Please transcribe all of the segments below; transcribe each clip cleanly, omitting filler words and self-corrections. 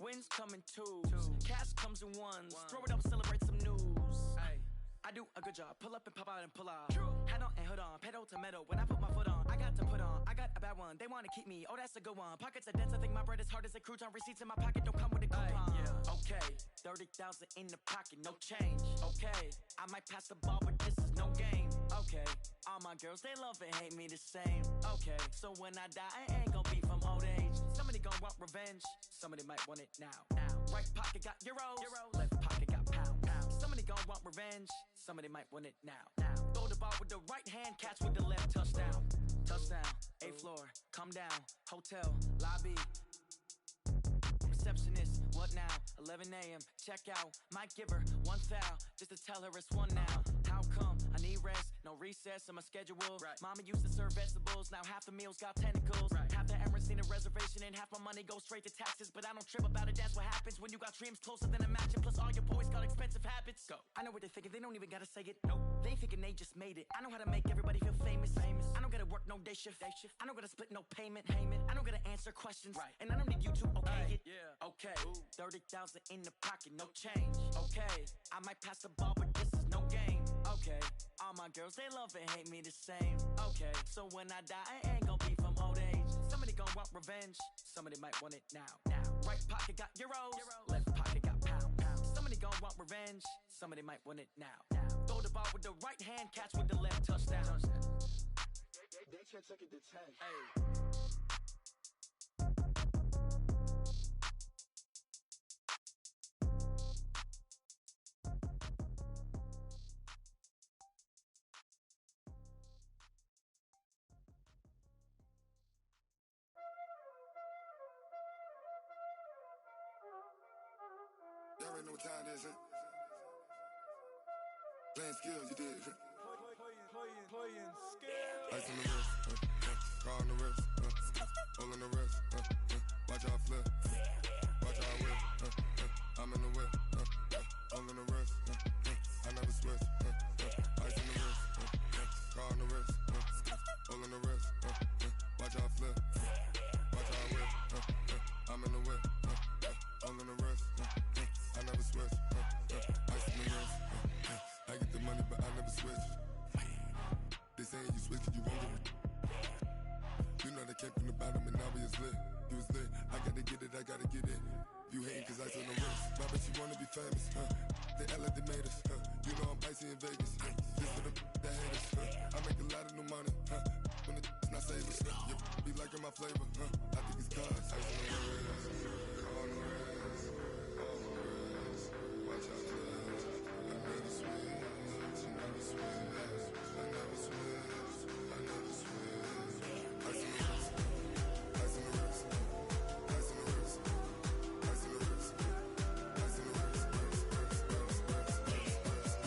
Wins come in twos. Cash comes in ones. Throw it up, celebrate some news. I do a good job. Pull up and pop out and pull out. Hat on and hood on. Pedal to metal. When I put my foot on, I got to put on. I got a bad one. They want to keep me. Oh, that's a good one. Pockets are dense. I think my bread is hard as a crouton. Receipts in my pocket don't come with a coupon. Okay, 30,000 in the pocket, no change. Okay, I might pass the ball, but this is no game. Okay, all my girls, they love and hate me the same. Okay, so when I die, I ain't gonna be from old age. Somebody gon' want revenge. Somebody might want it now. Right pocket got euros. Left pocket got pound. Somebody gon' want revenge. Somebody might want it now. Throw the ball with the right hand, catch with the left. Touchdown. Touchdown. 8th floor. Come down. Hotel. Lobby. Receptionist, what now? 11 a.m. Check out. Might give her one foul just to tell her it's one now. How come? I need rest, no recess in my schedule. Mama used to serve vegetables, now half the meals got tentacles. Half the errands need a reservation and half my money goes straight to taxes. But I don't trip about it, that's what happens when you got dreams closer than a match. And plus all your boys got expensive habits. Go. I know what they're thinking, they don't even gotta say it. Nope. They ain't thinking they just made it. I know how to make everybody feel famous. I don't gotta work no day shift. I don't gotta split no payment. I don't gotta answer questions. And I don't need you to okay it. Okay, 30,000 in the pocket, no change. Okay, I might pass the ball, but this is no game. Okay, all my girls, they love and hate me the same. Okay, so when I die, I ain't gonna be from old age. Somebody gon' want revenge. Somebody might want it now. Right pocket got euros. Left pocket got pound. Somebody gon' want revenge. Somebody might want it now. Throw the ball with the right hand, catch with the left. Touchdown. They can't take it to 10. Y'all already know what time it is, huh? Playing skills, you did. Playing skills. Ice on the wrist, car on the wrist, hole on the wrist, watch out flip, watch out whip, I'm in the whip, hole on the wrist, I never switch, ice on the wrist, car on the wrist, hole on the wrist, watch out flip, watch out whip, I'm in the whip, hole on the wrist, I never switch, ice on the wrist, I get the money but I never switch. They saying you switch and you won't get it. You know they came from the bottom and now we is lit. You was lit, I gotta get it, I gotta get it. You hating cause ice on the wrist. My bitch, you wanna be famous, They act like they made us, You know I'm icy in Vegas, Just for the that hate us, I make a lot of new money, When it's not savers, You be liking my flavor, I think it's cause ice on the wrist, on the wrist, on the wrist. Watch out, cuz I never switch, I never switch, I never switch, I never switch. Ice on the wrist, ice on the wrist, ice on the wrist, ice on the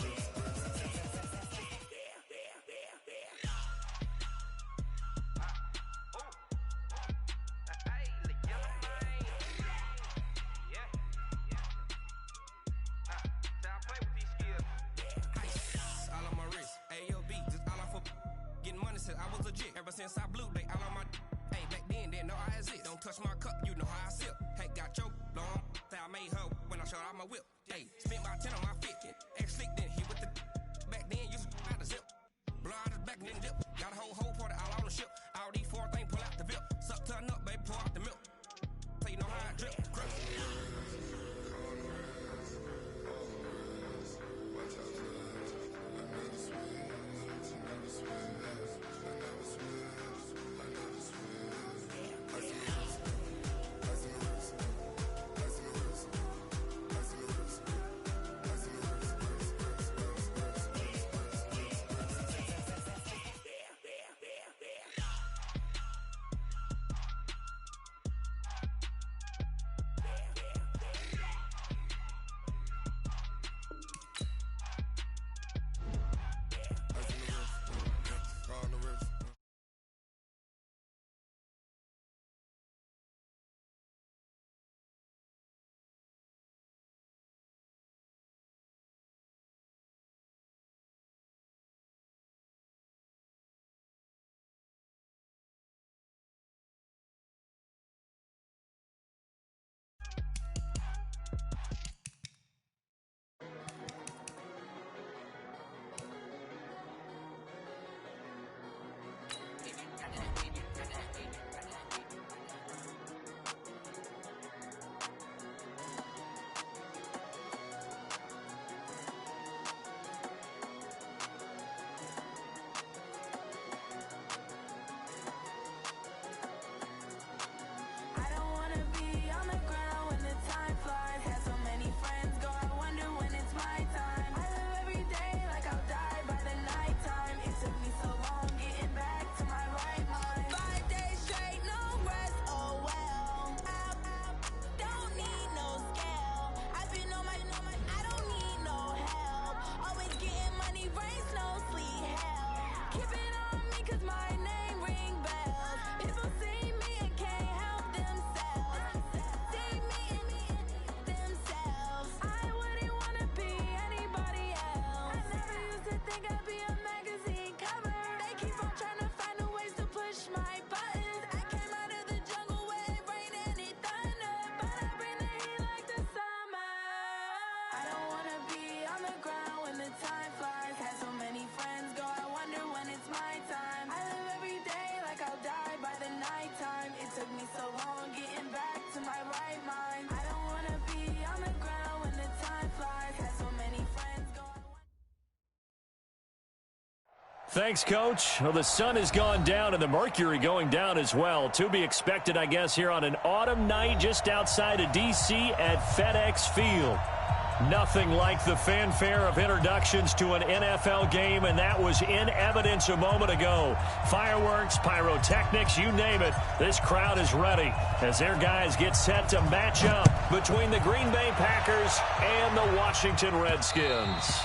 wrist, ice on the wrist, I was legit. Ever since I blew, they all on my hey, back then, didn't know I exist. Don't touch my cup, you know how I sip. Hey, got your long, say I made her when I showed out my whip. Hey, spent my 10 on my 50. Ex-slick, then hit with the back then, used to out the zip. Blow out his back and then dip. Got a whole party all on the ship. All these 4 things, pull out the VIP. Suck, turn up, baby, pour out the milk. So you know how I drip. Grip. Thanks, Coach. Well, the sun has gone down and the mercury going down as well. To be expected, I guess, here on an autumn night just outside of D.C. at FedEx Field. Nothing like the fanfare of introductions to an NFL game, and that was in evidence a moment ago. Fireworks, pyrotechnics, you name it. This crowd is ready as their guys get set to match up between the Green Bay Packers and the Washington Redskins.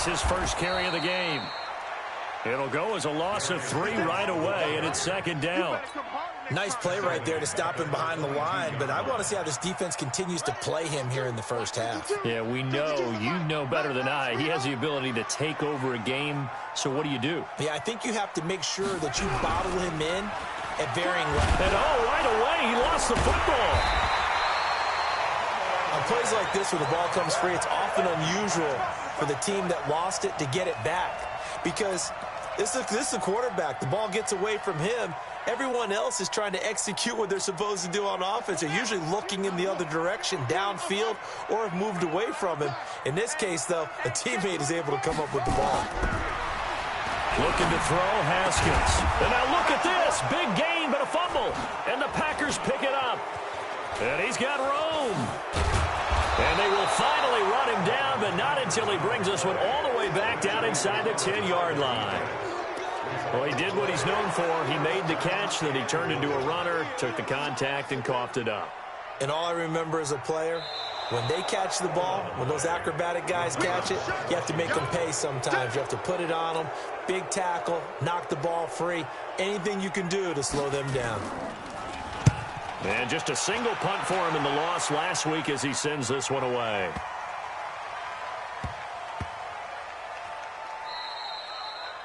His first carry of the game. It'll go as a loss of 3 right away, and it's second down. Nice play right there to stop him behind the line, but I want to see how this defense continues to play him here in the first half. Yeah, we know. You know better than I. He has the ability to take over a game, so what do? Yeah, I think you have to make sure that you bottle him in at varying levels. And right away, he lost the football. On plays like this where the ball comes free, it's often unusual for the team that lost it to get it back. Because this is a quarterback. The ball gets away from him. Everyone else is trying to execute what they're supposed to do on offense. They're usually looking in the other direction, downfield, or have moved away from him. In this case, though, a teammate is able to come up with the ball. Looking to throw, Haskins. And now look at this. Big gain, but a fumble. And the Packers pick it up. And he's got room. And they will finally run him down, but not until he brings us one all the way back down inside the 10-yard line. Well, he did what he's known for. He made the catch, then he turned into a runner, took the contact, and coughed it up. And all I remember as a player, when they catch the ball, when those acrobatic guys catch it, you have to make them pay sometimes. You have to put it on them, big tackle, knock the ball free, anything you can do to slow them down. And just a single punt for him in the loss last week as he sends this one away.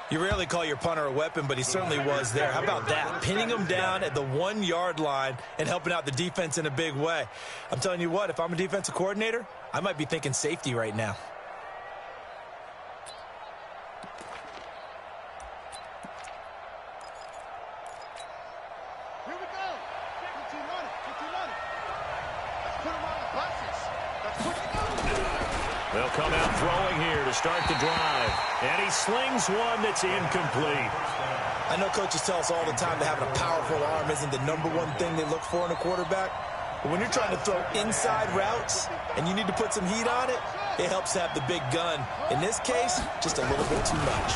You rarely call your punter a weapon, but he certainly was there. How about that? Pinning him down at the 1-yard line and helping out the defense in a big way. I'm telling you what, if I'm a defensive coordinator, I might be thinking safety right now. They'll come out throwing here to start the drive. And he slings one that's incomplete. I know coaches tell us all the time that having a powerful arm isn't the number one thing they look for in a quarterback. But when you're trying to throw inside routes and you need to put some heat on it, it helps to have the big gun. In this case, just a little bit too much.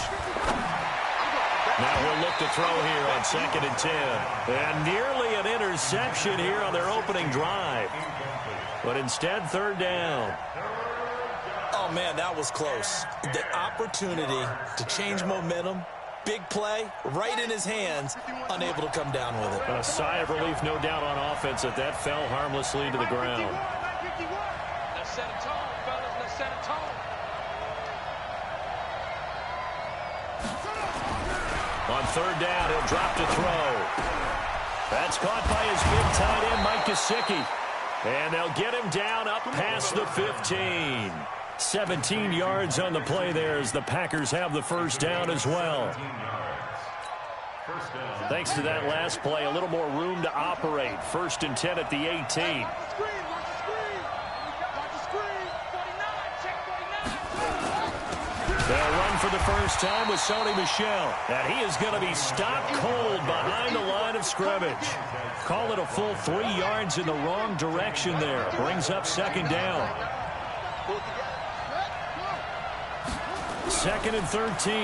Now he'll look to throw here on 2nd and 10. And nearly an interception here on their opening drive. But instead, 3rd down. Oh, man, that was close. The opportunity to change momentum, big play, right in his hands, unable to come down with it. A sigh of relief, no doubt, on offense that fell harmlessly to the ground. Let's set a tone, fellas. Let's set a tone. On 3rd down, he'll drop to throw. That's caught by his big tight end, Mike Gesicki. And they'll get him down up past the 15. 17 yards on the play there as the Packers have the 1st down as well. Thanks to that last play, a little more room to operate. 1st and 10 at the 18. They'll run for the first time with Sony Michel. And he is going to be stopped cold behind the line of scrimmage. Call it a full 3 yards in the wrong direction there. Brings up 2nd down. 2nd and 13.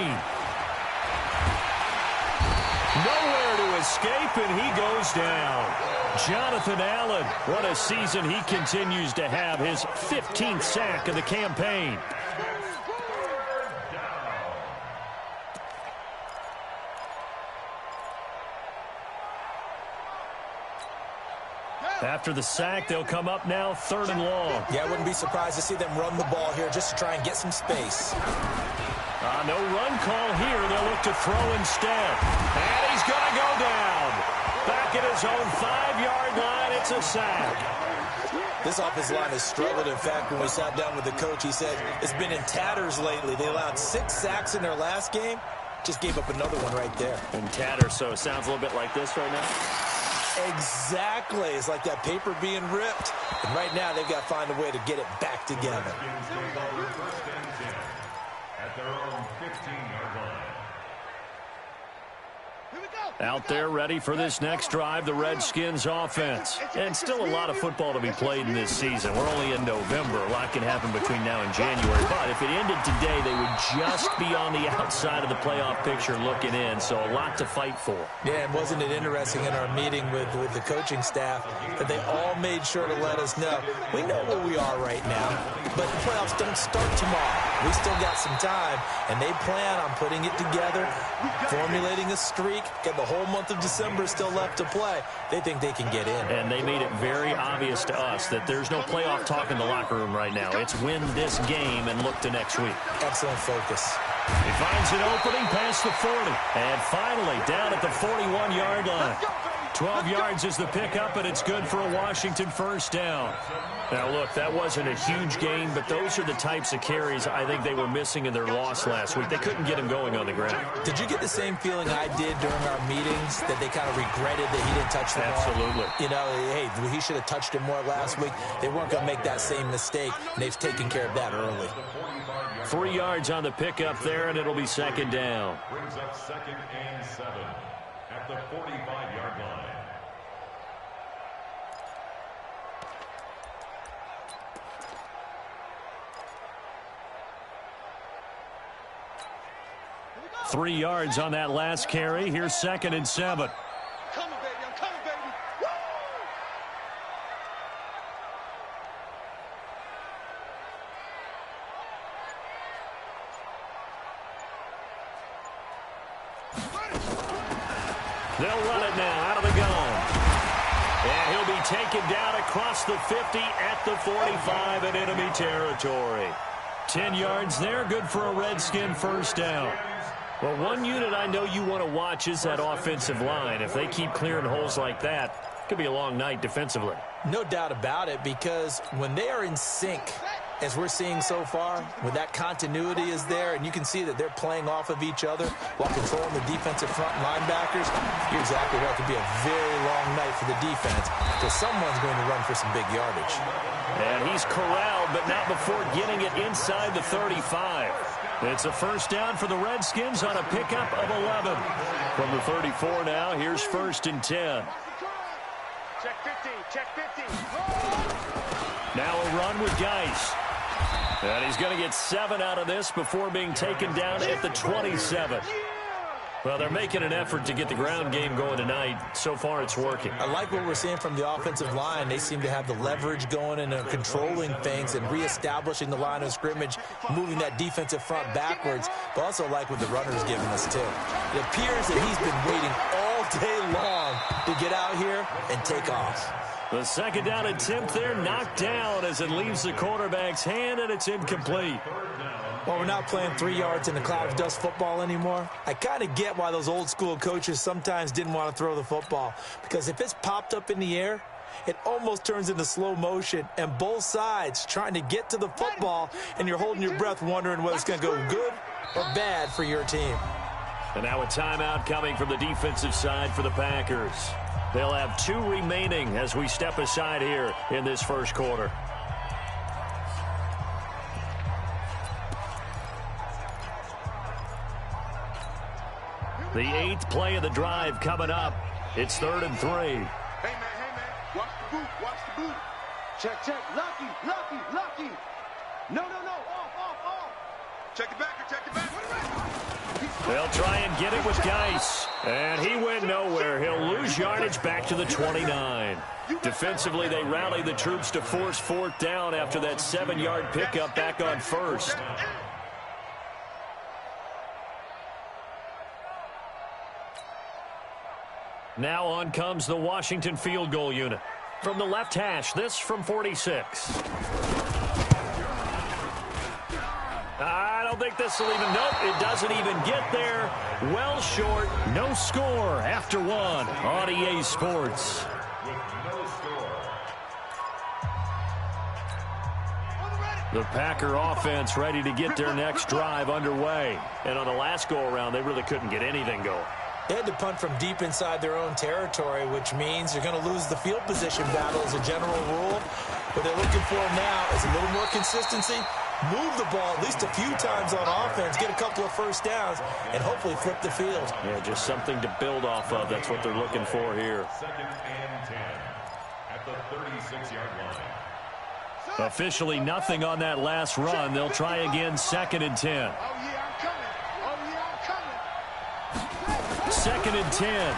Nowhere to escape, and he goes down. Jonathan Allen, what a season he continues to have. His 15th sack of the campaign. After the sack, they'll come up now 3rd and long. Yeah, I wouldn't be surprised to see them run the ball here just to try and get some space. No run call here. They'll look to throw instead. And he's going to go down. Back at his own 5-yard line, it's a sack. This offensive line has struggled. In fact, when we sat down with the coach, he said it's been in tatters lately. They allowed 6 sacks in their last game. Just gave up another one right there. In tatters, so it sounds a little bit like this right now? Exactly. It's like that paper being ripped. And right now, they've got to find a way to get it back together. At their own 15-yard line. Out there ready for this next drive, the Redskins offense. And still a lot of football to be played in this season. We're only in November. A lot can happen between now and January. But if it ended today, they would just be on the outside of the playoff picture looking in. So a lot to fight for. Yeah, and wasn't it interesting in our meeting with the coaching staff that they all made sure to let us know, we know where we are right now, but the playoffs don't start tomorrow. We still got some time, and they plan on putting it together, formulating a streak, get the whole month of December still left to play. They think they can get in. And they made it very obvious to us that there's no playoff talk in the locker room right now. It's win this game and look to next week. Excellent focus. He finds an opening past the 40. And finally, down at the 41-yard line. 12 yards is the pickup, and it's good for a Washington first down. Now, look, that wasn't a huge gain, but those are the types of carries I think they were missing in their loss last week. They couldn't get him going on the ground. Did you get the same feeling I did during our meetings, that they kind of regretted that he didn't touch the ball? Absolutely. You know, hey, he should have touched it more last week. They weren't going to make that same mistake, and they've taken care of that early. 3 yards on the pickup there, and it'll be second down. Brings up 2nd and 7 at the 45-yard line. Three yards on that last carry. Here's 2nd and 7. Coming, baby. I'm coming, baby. Woo! They'll run it now out of the gun. And he'll be taken down across the 50 at the 45 in enemy territory. 10 yards there, good for a Redskin first down. Well, one unit I know you want to watch is that offensive line. If they keep clearing holes like that, it could be a long night defensively. No doubt about it, because when they are in sync, as we're seeing so far, when that continuity is there, and you can see that they're playing off of each other while controlling the defensive front linebackers, you're exactly right. It could be a very long night for the defense, because someone's going to run for some big yardage. And he's corralled, but not before getting it inside the 35. It's a first down for the Redskins on a pickup of 11. From the 34 now, here's 1st and 10. Check 50, check 50. Now a run with Geis. And he's going to get 7 out of this before being taken down at the 27. Well, they're making an effort to get the ground game going tonight. So far, it's working. I like what we're seeing from the offensive line. They seem to have the leverage going and controlling things and reestablishing the line of scrimmage, moving that defensive front backwards, but also like what the runner's giving us, too. It appears that he's been waiting all day long to get out here and take off. The second down attempt there knocked down as it leaves the quarterback's hand, and it's incomplete. Well, we're not playing 3 yards in a cloud of dust football anymore. I kind of get why those old school coaches sometimes didn't want to throw the football, because if it's popped up in the air, it almost turns into slow motion, and both sides trying to get to the football, and you're holding your breath wondering whether it's going to go good or bad for your team. And now a timeout coming from the defensive side for the Packers. They'll have 2 remaining as we step aside here in this first quarter. The 8th play of the drive coming up. It's 3rd and 3. Hey, man. Watch the boot. Watch the boot. Check. Lucky. No. Off. Check it back. They'll try and get it with Geis. And he went nowhere. He'll lose yardage back to the 29. Defensively, they rallied the troops to force 4th down after that 7-yard pickup back on 1st. Now on comes the Washington field goal unit. From the left hash, this from 46. I don't think this will even, nope, it doesn't even get there. Well short, no score after 1 on EA Sports. The Packer offense ready to get their next drive underway. And on the last go-around, they really couldn't get anything going. They had to punt from deep inside their own territory, which means you're going to lose the field position battle as a general rule. What they're looking for now is a little more consistency, move the ball at least a few times on offense, get a couple of first downs, and hopefully flip the field. Yeah, just something to build off of. That's what they're looking for here. 2nd and 10 at the 36-yard line. Officially nothing on that last run. They'll try again, 2nd and 10. Oh, yeah, I'm coming. Oh, yeah, I'm coming. 2nd and 10.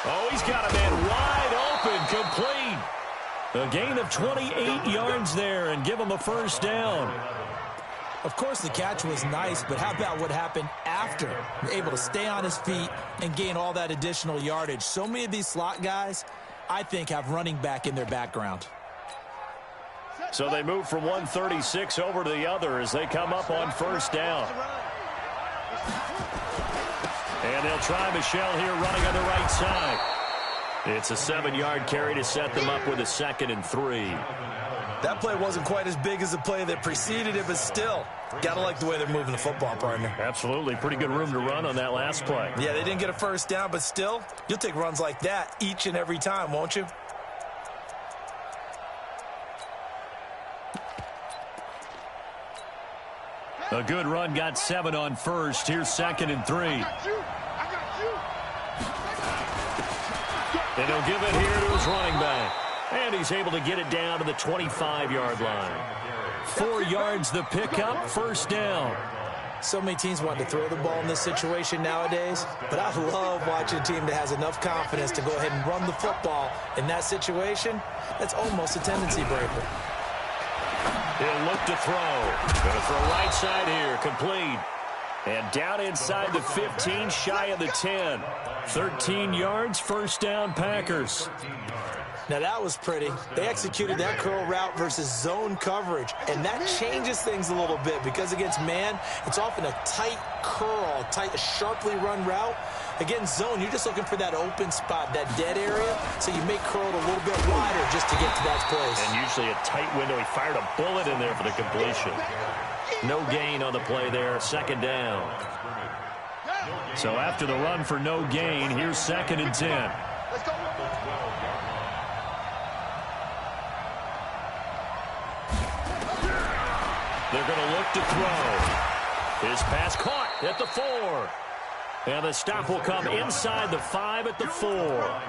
Oh, he's got a man wide open, complete. A gain of 28 yards there and give him a first down. Of course, the catch was nice, but how about what happened after? Able to stay on his feet and gain all that additional yardage. So many of these slot guys, I think, have running back in their background. So they move from 136 over to the other as they come up on first down. And they'll try Michelle here running on the right side. It's a 7-yard carry to set them up with a 2nd and 3. That play wasn't quite as big as the play that preceded it, but still, got to like the way they're moving the football, partner. Absolutely. Pretty good room to run on that last play. Yeah, they didn't get a first down, but still, you'll take runs like that each and every time, won't you? A good run, got 7 on first. Here's 2nd and 3. And he'll give it here to his running back. And he's able to get it down to the 25-yard line. 4 yards the pickup, first down. So many teams want to throw the ball in this situation nowadays, but I love watching a team that has enough confidence to go ahead and run the football in that situation. That's almost a tendency breaker. He'll look to throw. Going to throw right side here, complete. And down inside the 15, shy of the 10. 13 yards, first down, Packers. Now that was pretty. They executed that curl route versus zone coverage, and that changes things a little bit because against man, it's often a tight curl, tight, sharply run route. Against zone, you're just looking for that open spot, that dead area, so you make curl a little bit wider just to get to that place. And usually a tight window. He fired a bullet in there for the completion. No gain on the play there, 2nd down. So after the run for no gain, here's 2nd and 10. They're going to look to throw. His pass caught at the 4. And the stop will come inside the 5 at the 4.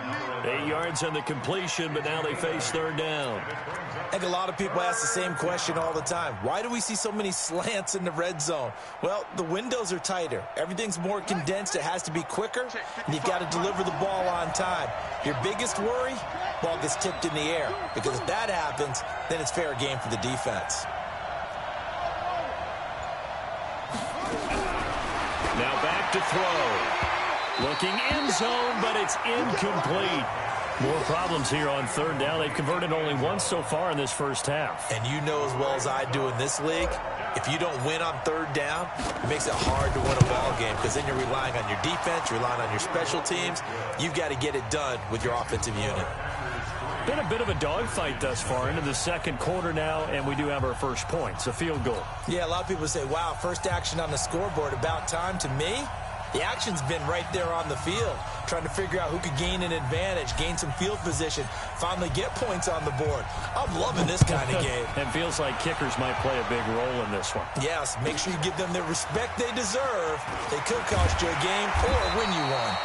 8 yards on the completion, but now they face 3rd down. I think a lot of people ask the same question all the time. Why do we see so many slants in the red zone? Well, the windows are tighter. Everything's more condensed. It has to be quicker, and you've got to deliver the ball on time. Your biggest worry, ball gets tipped in the air, because if that happens, then it's fair game for the defense. Now back to throw. Looking end zone, but it's incomplete. More problems here on 3rd down. They've converted only once so far in this first half. And you know as well as I do in this league, if you don't win on 3rd down, it makes it hard to win a ball game because then you're relying on your defense, you're relying on your special teams. You've got to get it done with your offensive unit. Been a bit of a dogfight thus far into the 2nd quarter now, and we do have our first points, a field goal. Yeah, a lot of people say, wow, first action on the scoreboard, about time. To me, the action's been right there on the field, trying to figure out who could gain an advantage, gain some field position, finally get points on the board. I'm loving this kind of game. It feels like kickers might play a big role in this one. Yes, make sure you give them the respect they deserve. They could cost you a game or win you one.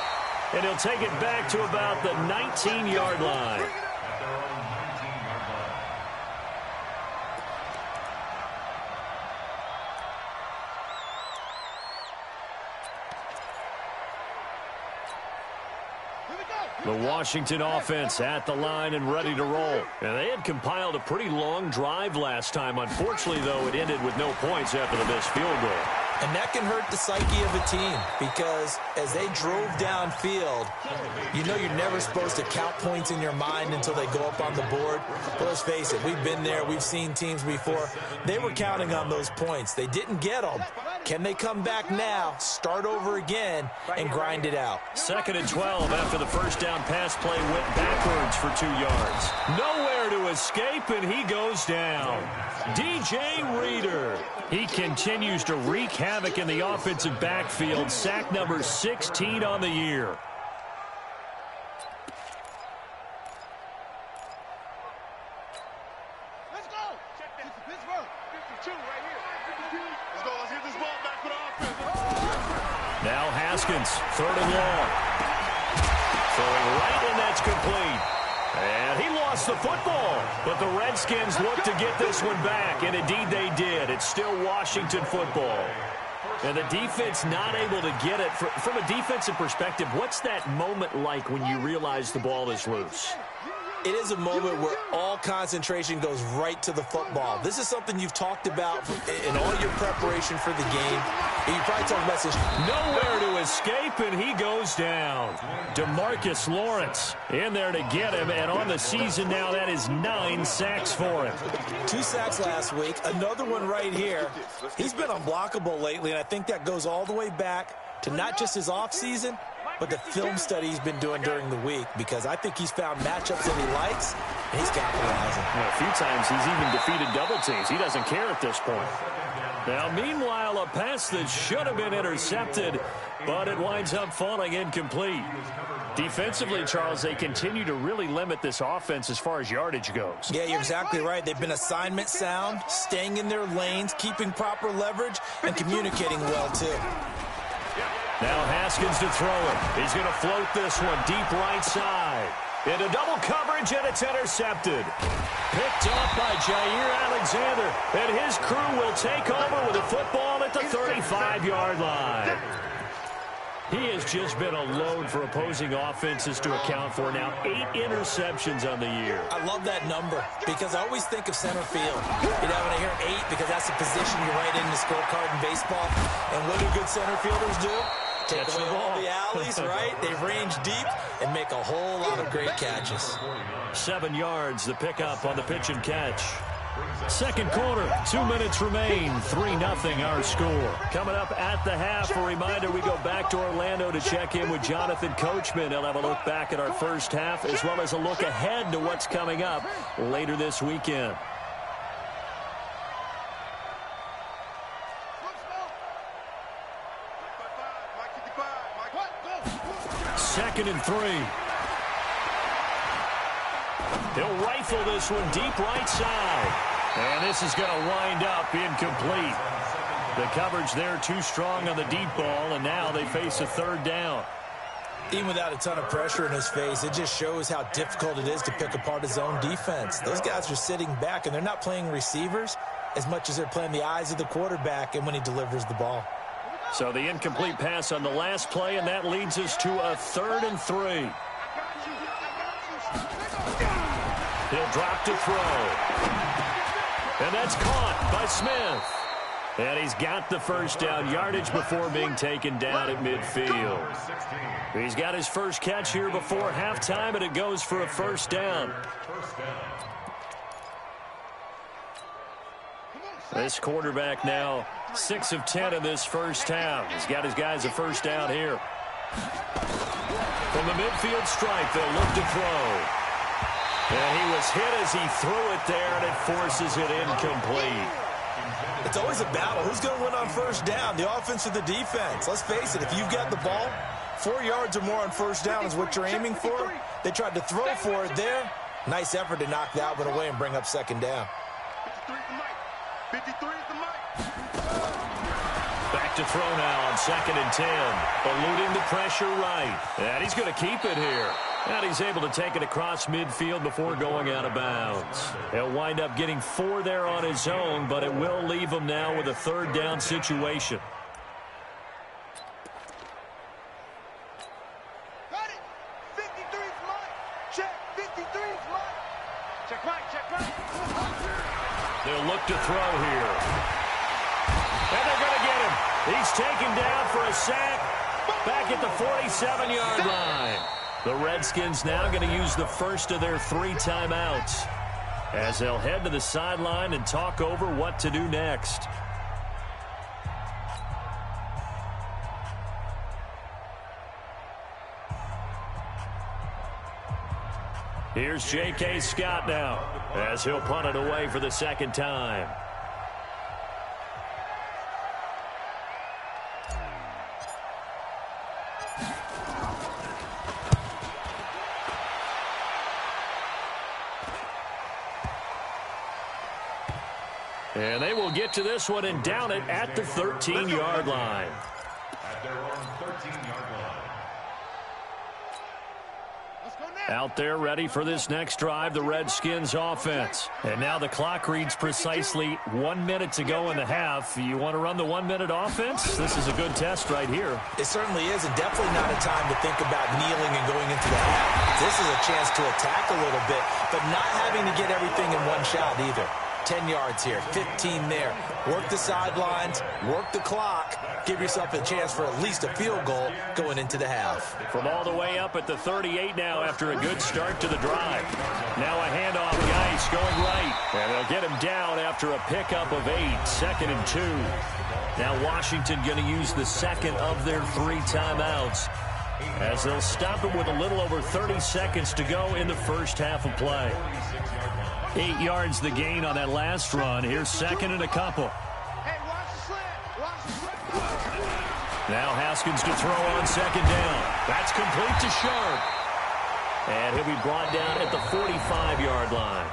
And he'll take it back to about the 19-yard line. The Washington offense at the line and ready to roll. And they had compiled a pretty long drive last time. Unfortunately, though, it ended with no points after the missed field goal. And that can hurt the psyche of a team because as they drove downfield, you know you're never supposed to count points in your mind until they go up on the board. But let's face it, we've been there. We've seen teams before. They were counting on those points. They didn't get them. Can they come back now, start over again, and grind it out? 2nd and 12 after the first down pass play went backwards for 2 yards. Nowhere Nowhere to escape, and he goes down. DJ Reader. He continues to wreak havoc in the offensive backfield. Sack number 16 on the year. Let's go. Check that. Pittsburgh. 52 right here. 52. Let's go. Let's get this ball back for the offense. Now Haskins, 3rd and long. Throwing right, and that's complete. And he lost the football, but the Redskins look to get this one back, and indeed they did. It's still Washington football. And the defense not able to get it. From a defensive perspective, what's that moment like when you realize the ball is loose? It is a moment where all concentration goes right to the football. This is something you've talked about in all your preparation for the game. And you probably talked about this. Nowhere to escape, and he goes down. DeMarcus Lawrence in there to get him, and on the season now, that is 9 sacks for him. 2 sacks last week, another one right here. He's been unblockable lately, and I think that goes all the way back to not just his offseason, but the film study he's been doing during the week, because I think he's found matchups that he likes, and he's capitalizing. Well, a few times he's even defeated double teams. He doesn't care at this point. Now, meanwhile, a pass that should have been intercepted, but it winds up falling incomplete. Defensively, Charles, they continue to really limit this offense as far as yardage goes. Yeah, you're exactly right. They've been assignment sound, staying in their lanes, keeping proper leverage, and communicating well, too. Now Haskins to throw it. He's going to float this one deep right side. Into double coverage, and it's intercepted. Picked off by Jair Alexander. And his crew will take over with the football at the 35-yard line. He has just been alone for opposing offenses to account for now 8 interceptions on the year. I love that number because I always think of center field. You know, when I hear 8, because that's the position you write in the scorecard in baseball. And what do good center fielders do? Take away all the alleys, right? They range deep and make a whole lot of great catches. 7 yards, the pickup on the pitch and catch. Second quarter, 2 minutes remain, 3-0 our score. Coming up at the half, a reminder, we go back to Orlando to check in with Jonathan Coachman. He'll have a look back at our first half, as well as a look ahead to what's coming up later this weekend. Second and 3. He'll rifle this one deep right side. And this is going to wind up incomplete. The coverage there too strong on the deep ball, and now they face a 3rd down. Even without a ton of pressure in his face, it just shows how difficult it is to pick apart his own defense. Those guys are sitting back, and they're not playing receivers as much as they're playing the eyes of the quarterback and when he delivers the ball. So the incomplete pass on the last play, and that leads us to a 3rd and 3. He'll drop to throw. And that's caught by Smith. And he's got the first down, yardage before being taken down at midfield. He's got his first catch here before halftime, and it goes for a 1st down. This quarterback now 6 of 10 in this first half. He's got his guys a 1st down here. From the midfield stripe, they'll look to throw. And he was hit as he threw it there, and it forces it incomplete. It's always a battle. Who's going to win on 1st down, the offense or the defense? Let's face it, if you've got the ball, 4 yards or more on 1st down is what you're aiming for. They tried to throw for it there. Nice effort to knock that one away and bring up 2nd down. 53 is the mic. Back to throw now on 2nd and 10. Eluding the pressure right. And he's going to keep it here. And he's able to take it across midfield before going out of bounds. He'll wind up getting 4 there on his own, but it will leave him now with a 3rd down situation. Got it. 53 is mine. Check. 53 is mine. Check right. Check right. They'll look to throw here. And they're going to get him. He's taken down for a sack back at the 47-yard line. The Redskins now going to use the first of their 3 timeouts as they'll head to the sideline and talk over what to do next. Here's J.K. Scott now as he'll punt it away for the second time. And they will get to this one and down it at the 13-yard line. At their own 13-yard line. Out there ready for this next drive, the Redskins offense. And now the clock reads precisely 1 minute to go in the half. You want to run the 1 minute offense? This is a good test right here. It certainly is, and definitely not a time to think about kneeling and going into the half. This is a chance to attack a little bit, but not having to get everything in one shot either. 10 yards here, 15 there. Work the sidelines, work the clock. Give yourself a chance for at least a field goal going into the half. From all the way up at the 38 now after a good start to the drive. Now a handoff, Geis going right. And they'll get him down after a pickup of 8, 2nd and 2. Now Washington going to use the second of their 3 timeouts as they'll stop it with a little over 30 seconds to go in the first half of play. 8 yards the gain on that last run. Here's 2nd and a couple. Now Haskins to throw on 2nd down. That's complete to Sharp. And he'll be brought down at the 45-yard line.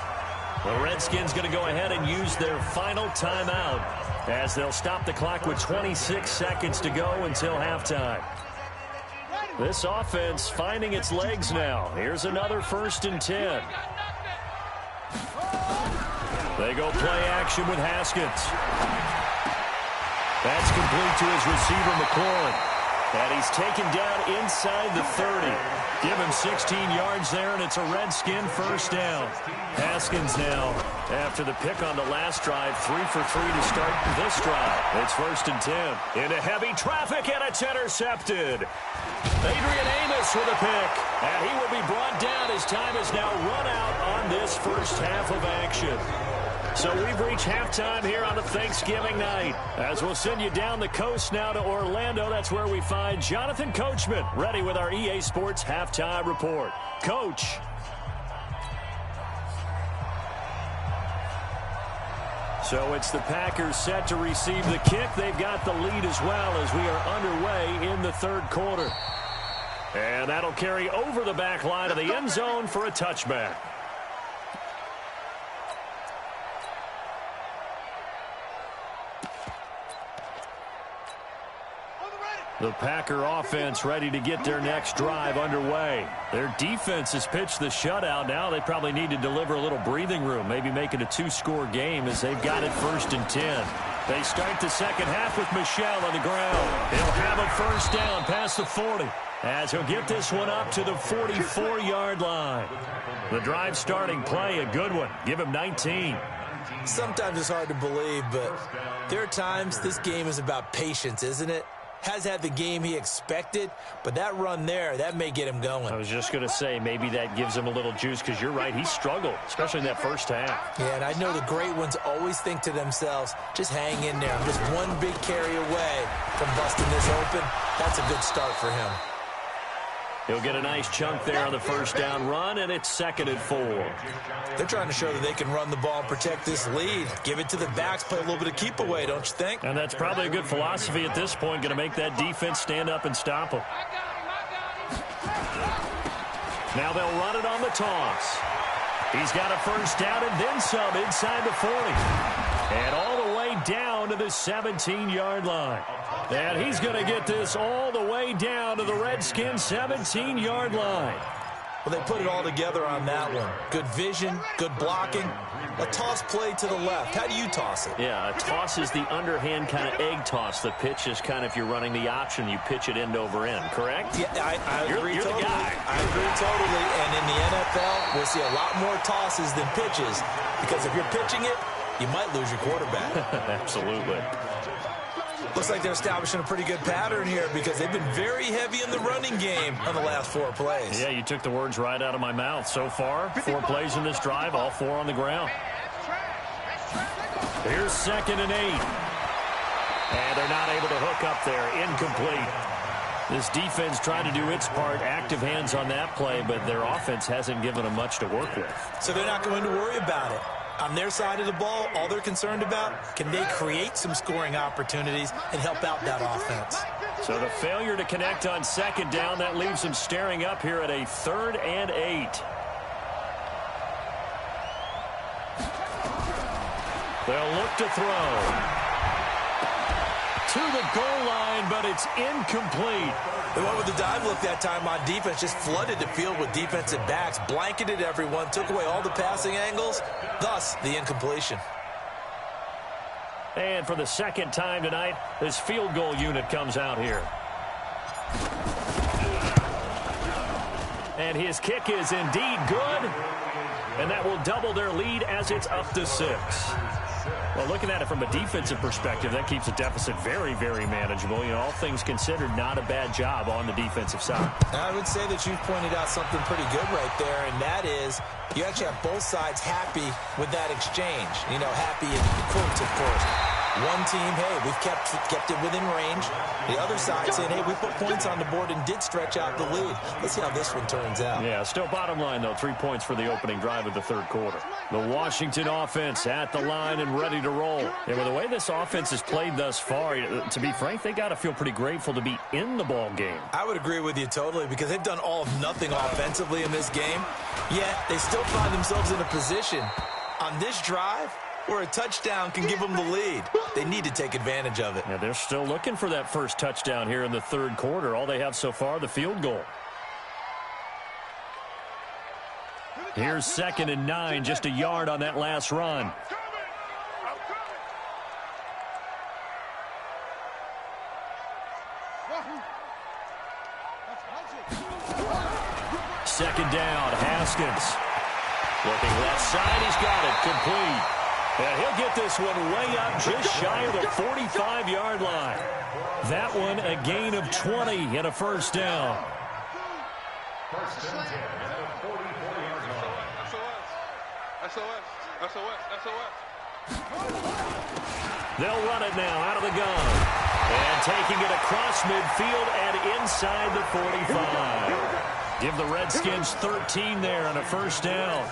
The Redskins going to go ahead and use their final timeout as they'll stop the clock with 26 seconds to go until halftime. This offense finding its legs now. Here's another 1st and 10. They go play action with Haskins. That's complete to his receiver, McLaurin. And he's taken down inside the 30. Give him 16 yards there, and it's a Redskin 1st down. Haskins now, after the pick on the last drive, 3 for 3 to start this drive. It's 1st and 10. Into heavy traffic, and it's intercepted. Adrian Amos with a pick, and he will be brought down as time is now run out on this first half of action. So we've reached halftime here on a Thanksgiving night. As we'll send you down the coast now to Orlando, that's where we find Jonathan Coachman, ready with our EA Sports Halftime Report. Coach. So it's the Packers set to receive the kick. They've got the lead as well as we are underway in the 3rd quarter. And that'll carry over the back line of the end zone for a touchback. The Packer offense ready to get their next drive underway. Their defense has pitched the shutout. Now they probably need to deliver a little breathing room, maybe make it a 2-score game as they've got it 1st and 10. They start the second half with Michel on the ground. He'll have a 1st down past the 40 as he'll get this one up to the 44-yard line. The drive starting play, a good one. Give him 19. Sometimes it's hard to believe, but there are times this game is about patience, isn't it? Has had the game he expected, but that run there, that may get him going. I was just going to say, maybe that gives him a little juice because you're right, he struggled, especially in that first half. Yeah, and I know the great ones always think to themselves, just hang in there. I'm just one big carry away from busting this open. That's a good start for him. He'll get a nice chunk there on the 1st down run, and it's 2nd and 4. They're trying to show that they can run the ball and protect this lead. Give it to the backs, play a little bit of keep away, don't you think? And that's probably a good philosophy at this point, going to make that defense stand up and stop them. Now they'll run it on the toss. He's got a 1st down and then some inside the 40. And all the way down to the 17-yard line. And he's going to get this all the way down to the Redskins' 17-yard line. Well, they put it all together on that one. Good vision, good blocking. A toss play to the left. How do you toss it? Yeah, a toss is the underhand kind of egg toss. The pitch is kind of, if you're running the option, you pitch it end over end, correct? Yeah, I agree you're totally. The guy. I agree totally. And in the NFL, we'll see a lot more tosses than pitches because if you're pitching it, you might lose your quarterback. Absolutely. Looks like they're establishing a pretty good pattern here because they've been very heavy in the running game on the last 4 plays. Yeah, you took the words right out of my mouth. So far, 4 plays in this drive, all 4 on the ground. Here's 2nd and 8. And they're not able to hook up there. Incomplete. This defense trying to do its part, active hands on that play, but their offense hasn't given them much to work with. So they're not going to worry about it. On their side of the ball, all they're concerned about, can they create some scoring opportunities and help out that offense? So the failure to connect on second down, that leaves them staring up here at a 3rd and 8. They'll look to throw. To the goal line, but it's incomplete. They went with the dive look that time on defense, just flooded the field with defensive backs, blanketed everyone, took away all the passing angles, thus the incompletion. And for the second time tonight, this field goal unit comes out here. And his kick is indeed good, and that will double their lead as it's up to 6. Well, looking at it from a defensive perspective, that keeps the deficit very, very manageable. You know, all things considered, not a bad job on the defensive side. I would say that you've pointed out something pretty good right there, and that is you actually have both sides happy with that exchange. You know, happy in quotes, of course. One team, hey, we've kept it within range. The other side saying, hey, we put points on the board and did stretch out the lead. Let's see how this one turns out. Yeah, still bottom line, though, 3 points for the opening drive of the third quarter. The Washington offense at the line and ready to roll. And with the way this offense has played thus far, to be frank, they got to feel pretty grateful to be in the ball game. I would agree with you totally because they've done all of nothing offensively in this game, yet they still find themselves in a position on this drive where a touchdown can give them the lead. They need to take advantage of it. Yeah, they're still looking for that first touchdown here in the third quarter. All they have so far, the field goal. Here's 2nd and 9, just a yard on that last run. Second down, Haskins. Looking left side, he's got it, complete. And he'll get this one way up just shy of the 45-yard line. That one a gain of 20 and a first down. First and 10 at the 44-yard line. SOS. They'll run it now out of the gun. And taking it across midfield and inside the 45. Give the Redskins 13 there on a first down.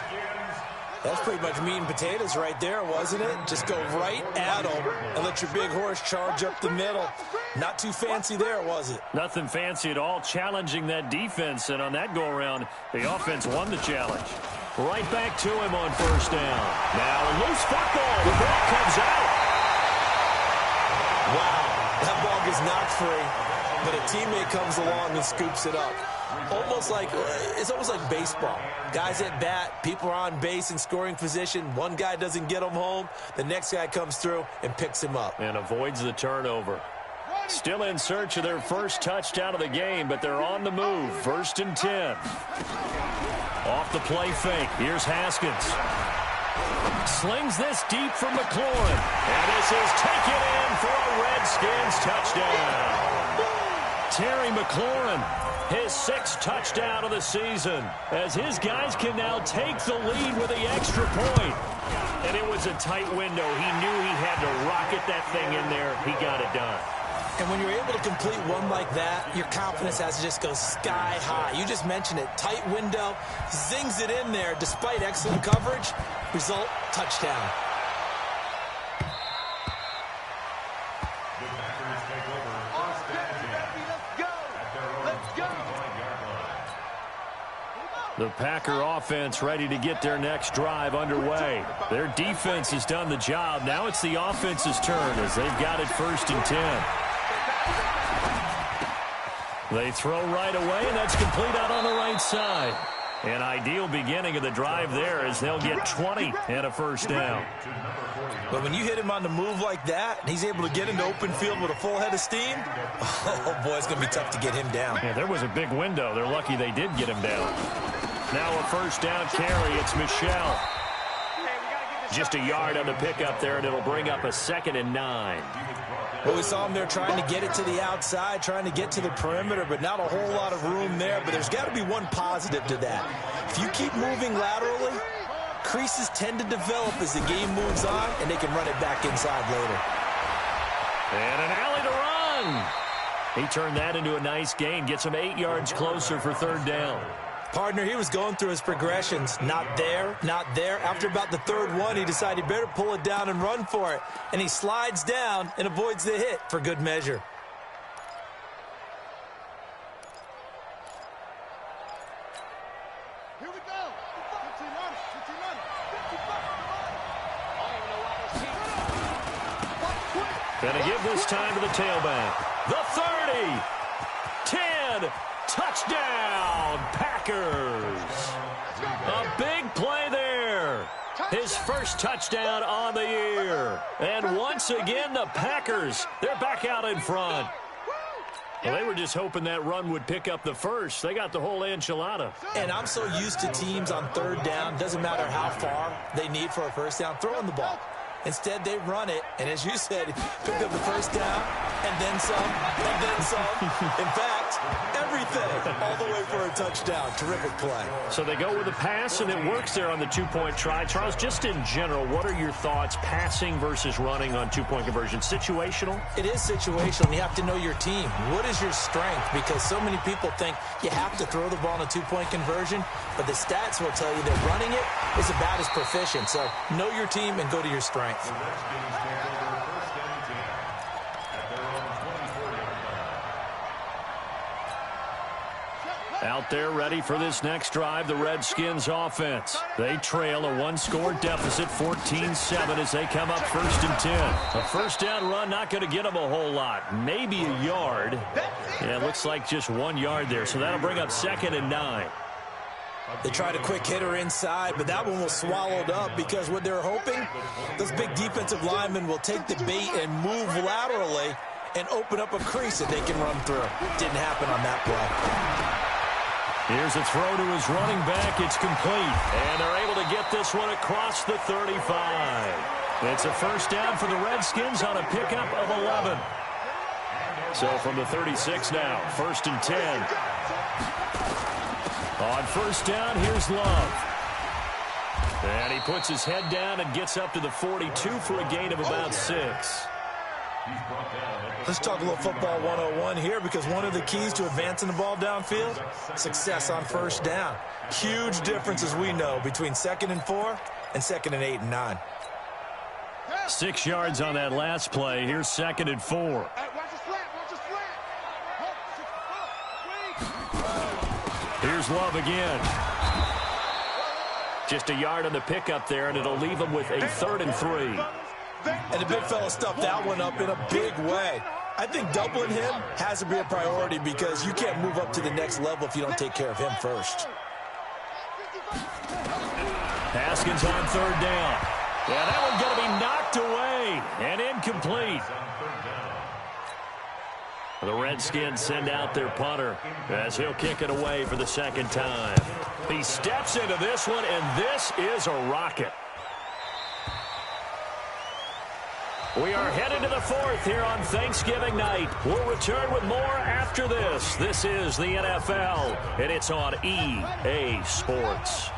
That's pretty much meat and potatoes right there, wasn't it? Just go right at them and let your big horse charge up the middle. Not too fancy there, was it? Nothing fancy at all, challenging that defense. And on that go-around, the offense won the challenge. Right back to him on first down. Now a loose football. The ball comes out. Wow, that ball gets knocked free, but a teammate comes along and scoops it up. It's almost like baseball. Guys at bat, people are on base in scoring position. One guy doesn't get him home. The next guy comes through and picks him up. And avoids the turnover. Still in search of their first touchdown of the game, but they're on the move. 1st and 10. Off the play fake. Here's Haskins. Slings this deep from McLaurin. And this is taken in for a Redskins touchdown. Terry McLaurin, his 6th touchdown of the season, as his guys can now take the lead with the extra point. And it was a tight window. He knew he had to rocket that thing in there. He got it done. And when you're able to complete one like that, your confidence has to just go sky high. You just mentioned it. Tight window, zings it in there despite excellent coverage. Result, touchdown. The Packers take over 1st and 10 at their own 45-yard line. The Packer offense ready to get their next drive underway. Their defense has done the job. Now it's the offense's turn as they've got it 1st and 10. They throw right away, and that's complete out on the right side. An ideal beginning of the drive there as they'll get 20 and a first down. But when you hit him on the move like that, and he's able to get into open field with a full head of steam, oh boy, it's going to be tough to get him down. Yeah, there was a big window. They're lucky they did get him down. Now a first down carry. It's Michelle. Just a yard on the pickup there, and it'll bring up a 2nd and 9. Well, we saw him there trying to get it to the outside, trying to get to the perimeter, but not a whole lot of room there. But there's got to be one positive to that. If you keep moving laterally, creases tend to develop as the game moves on, and they can run it back inside later. And an alley to run. He turned that into a nice gain. Gets him 8 yards closer for third down. Partner, he was going through his progressions. Not there, not there. After about the third one, he decided he better pull it down and run for it. And he slides down and avoids the hit for good measure. Here we go. 15 runs, 15 runs. Gonna give this time to the tailback. The 30. 10. Touchdown, Packers. A big play there. His first touchdown on the year. And once again, the Packers, they're back out in front. Well, they were just hoping that run would pick up the first. They got the whole enchilada. And I'm so used to teams on third down, doesn't matter how far they need for a first down, throwing the ball. Instead, they run it, and as you said, picked up the first down, and then some, and then some. In fact, everything, all the way for a touchdown. Terrific play. So they go with a pass, and it works there on the two-point try. Charles, just in general, what are your thoughts, passing versus running on two-point conversion? Situational? It is situational, and you have to know your team. What is your strength? Because so many people think you have to throw the ball in a two-point conversion, but the stats will tell you that running it is about as proficient. So know your team and go to your strength. The Redskins take over first and 10 at their own 24-yard line. Out there ready for this next drive, the Redskins offense. They trail a one-score deficit, 14-7, as they come up first and 10. A first down run not going to get them a whole lot. Maybe a yard. Yeah, it looks like just 1 yard there, so that'll bring up second and 9. They tried a quick hitter inside, but that one was swallowed up because what they're hoping, those big defensive linemen will take the bait and move laterally and open up a crease that they can run through. Didn't happen on that play. Here's a throw to his running back. It's complete, and they're able to get this one across the 35. It's a first down for the Redskins on a pickup of 11. So from the 36 now, first and 10. On first down, here's Love. And he puts his head down and gets up to the 42 for a gain of about 6. Let's talk a little football 101 here, because one of the keys to advancing the ball downfield, success on first down. Huge difference, as we know, between 2nd and 4 and 2nd and 8 and 9. 6 yards on that last play. Here's 2nd and 4. Here's Love again. Just a yard on the pickup there, and it'll leave him with a 3rd and 3. And the big fella stuffed that one up in a big way. I think doubling him has to be a priority, because you can't move up to the next level if you don't take care of him first. Haskins on 3rd down. Yeah, that one's going to be knocked away and incomplete. The Redskins send out their punter as he'll kick it away for the 2nd time. He steps into this one, and this is a rocket. We are headed to the 4th here on Thanksgiving night. We'll return with more after this. This is the NFL, and it's on EA Sports.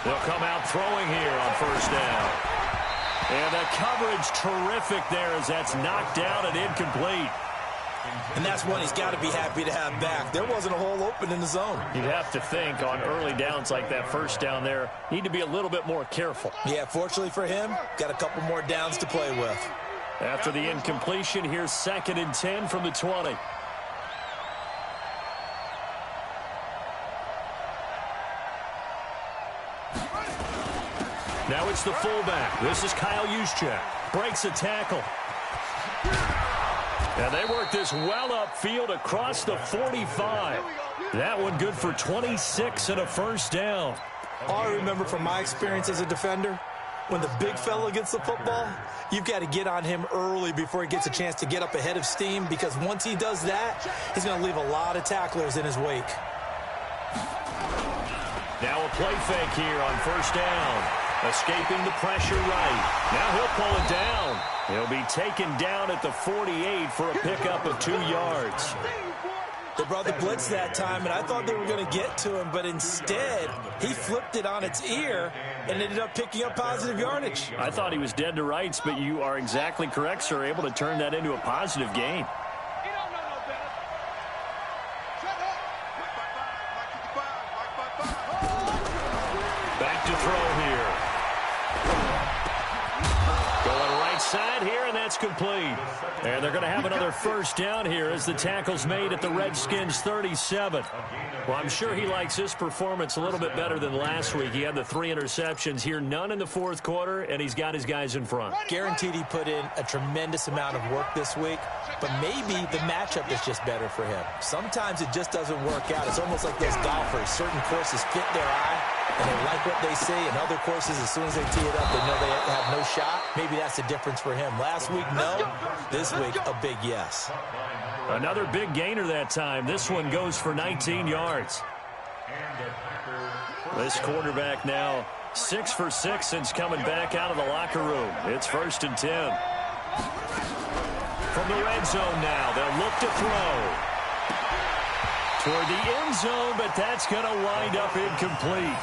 They'll come out throwing here on first down. And the coverage terrific there as that's knocked down and incomplete. And that's one he's got to be happy to have back. There wasn't a hole open in the zone. You'd have to think on early downs like that first down there, need to be a little bit more careful. Yeah, fortunately for him, got a couple more downs to play with. After the incompletion, here's 2nd and 10 from the 20. Now it's the fullback. This is Kyle Juszczyk. Breaks a tackle. And they work this well upfield across the 45. That one good for 26 and a first down. All I remember from my experience as a defender, when the big fella gets the football, you've got to get on him early before he gets a chance to get up ahead of steam, because once he does that, he's going to leave a lot of tacklers in his wake. Now a play fake here on first down. Escaping the pressure right. Now he'll pull it down. He'll be taken down at the 48 for a pickup of 2 yards. They brought the blitz that time, and I thought they were going to get to him, but instead, he flipped it on its ear and ended up picking up positive yardage. I thought he was dead to rights, but you are exactly correct, sir. Able to turn that into a positive gain. Back to throw here. Going right side here, and that's complete. And they're going to have another first down here as the tackle's made at the Redskins 37. Well, I'm sure he likes his performance a little bit better than last week. He had the 3 interceptions here, none in the fourth quarter, and he's got his guys in front. Guaranteed he put in a tremendous amount of work this week, but maybe the matchup is just better for him. Sometimes it just doesn't work out. It's almost like those golfers. Certain courses fit their eye, and they like what they see, and other courses, as soon as they tee it up, they know they have no shot. Maybe that's the difference for him. Last week, no. This week, a big yes. Another big gainer that time. This one goes for 19 yards. This quarterback now 6 for 6 since coming back out of the locker room. It's 1st and 10. From the red zone now, they'll look to throw. Toward the end zone, but that's going to wind up incomplete.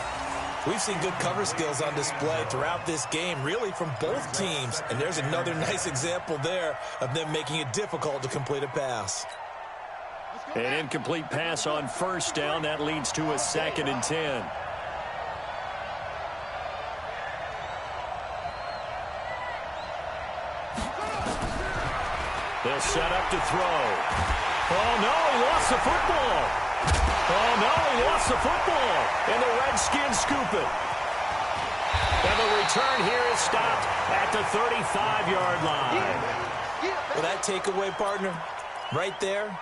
We've seen good cover skills on display throughout this game, really from both teams. And there's another nice example there of them making it difficult to complete a pass. An incomplete pass on first down. That leads to a 2nd and 10. They'll set up to throw. Oh, no, he lost the football. Oh, no, he lost the football. And the Redskins scoop it. And the return here is stopped at the 35-yard line. Well, that takeaway, partner, right there,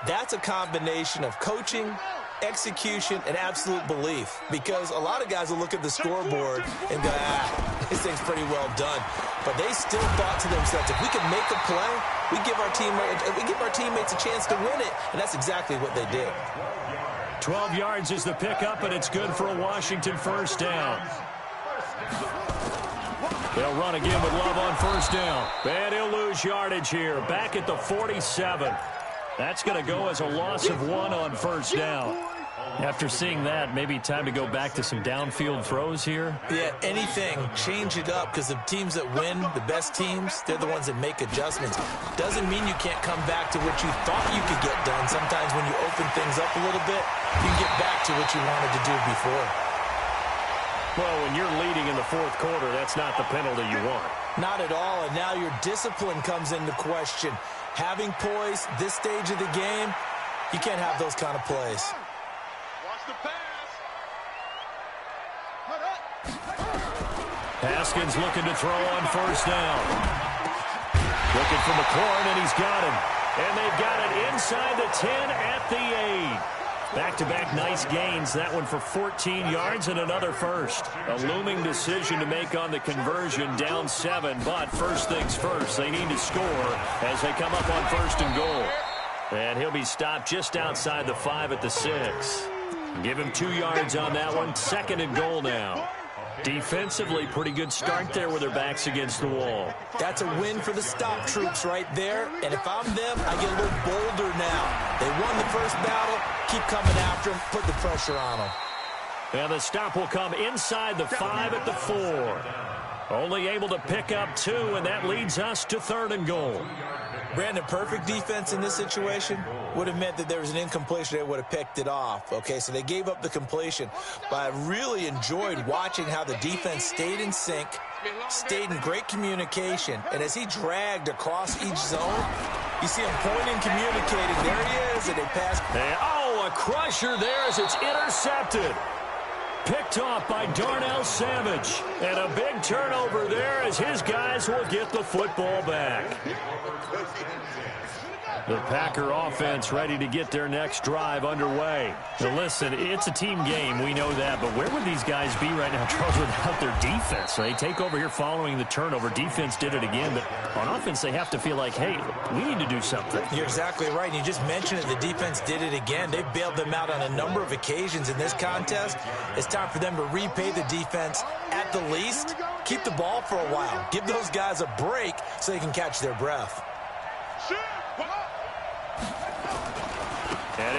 that's a combination of coaching, execution, and absolute belief. Because a lot of guys will look at the scoreboard and go, this thing's pretty well done. But they still thought to themselves, if we can make a play, we give our teammates a chance to win it. And that's exactly what they did. 12 yards is the pickup, and it's good for a Washington first down. They'll run again with Love on first down. And he'll lose yardage here. Back at the 47. That's going to go as a loss of 1 on first down. After seeing that, maybe time to go back to some downfield throws here. Yeah, anything. Change it up, because the teams that win, the best teams, they're the ones that make adjustments. Doesn't mean you can't come back to what you thought you could get done. Sometimes when you open things up a little bit, you can get back to what you wanted to do before. Well, when you're leading in the fourth quarter, that's not the penalty you want. Not at all, and now your discipline comes into question. Having poise this stage of the game, you can't have those kind of plays. Haskins looking to throw on first down. Looking for McLaurin, and he's got him. And they've got it inside the 10 at the 8. Back-to-back nice gains. That one for 14 yards and another first. A looming decision to make on the conversion, down 7. But first things first, they need to score as they come up on 1st and goal. And he'll be stopped just outside the 5 at the 6. Give him 2 yards on that one. 2nd and goal now. Defensively, pretty good start there with their backs against the wall. That's a win for the stop troops right there. And if I'm them, I get a little bolder now. They won the first battle. Keep coming after them. Put the pressure on them. And the stop will come inside the 5 at the 4. Only able to pick up 2, and that leads us to 3rd and goal. Brandon, perfect defense in this situation would have meant that there was an incompletion. They would have picked it off. Okay, so they gave up the completion. But I really enjoyed watching how the defense stayed in sync, stayed in great communication. And as he dragged across each zone, you see him pointing, communicating. There he is, and they passed. Oh, a crusher there as it's intercepted. Picked off by Darnell Savage. And a big turnover there as his guys will get the football back. The Packer offense ready to get their next drive underway. Now listen, it's a team game, we know that, but where would these guys be right now, Charles, without their defense? They take over here following the turnover. Defense did it again, but on offense they have to feel like, hey, we need to do something. You're exactly right. You just mentioned it. The defense did it again. They bailed them out on a number of occasions in this contest. It's time for them to repay the defense at the least. Keep the ball for a while. Give those guys a break so they can catch their breath.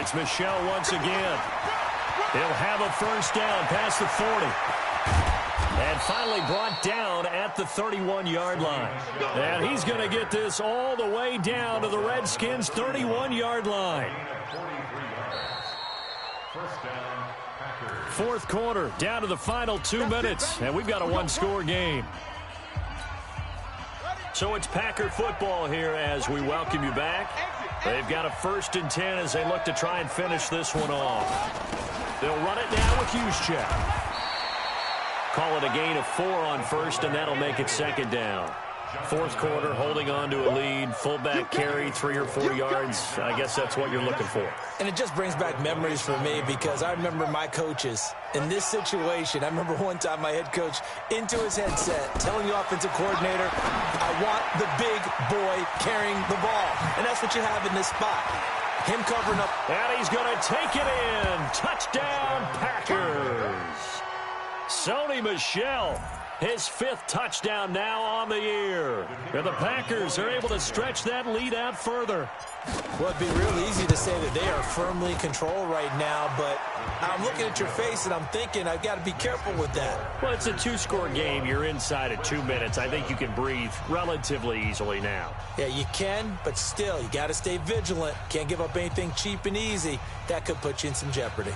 it's Michel once again. He'll have a first down past the 40. And finally brought down at the 31-yard line. And he's going to get this all the way down to the Redskins' 31-yard line. Fourth quarter, down to the final 2 minutes, and we've got a one-score game. So it's Packer football here as we welcome you back. They've got a 1st and 10 as they look to try and finish this one off. They'll run it now with Juszczyk. Call it a gain of 4 on first, and that'll make it 2nd down. Fourth quarter, holding on to a lead, fullback carry, 3 or 4 yards. I guess that's what you're looking for. And it just brings back memories for me because I remember my coaches in this situation. I remember one time my head coach into his headset telling the offensive coordinator, I want the big boy carrying the ball. And that's what you have in this spot. Him covering up. And he's going to take it in. Touchdown, Packers. Sony Michel, his 5th touchdown now on the year. And the Packers are able to stretch that lead out further. Well, it'd be real easy to say that they are firmly in control right now, but I'm looking at your face and I'm thinking I've got to be careful with that. Well, it's a 2-score game. You're inside at 2 minutes. I think you can breathe relatively easily now. Yeah, you can, but still, you got to stay vigilant. Can't give up anything cheap and easy. That could put you in some jeopardy.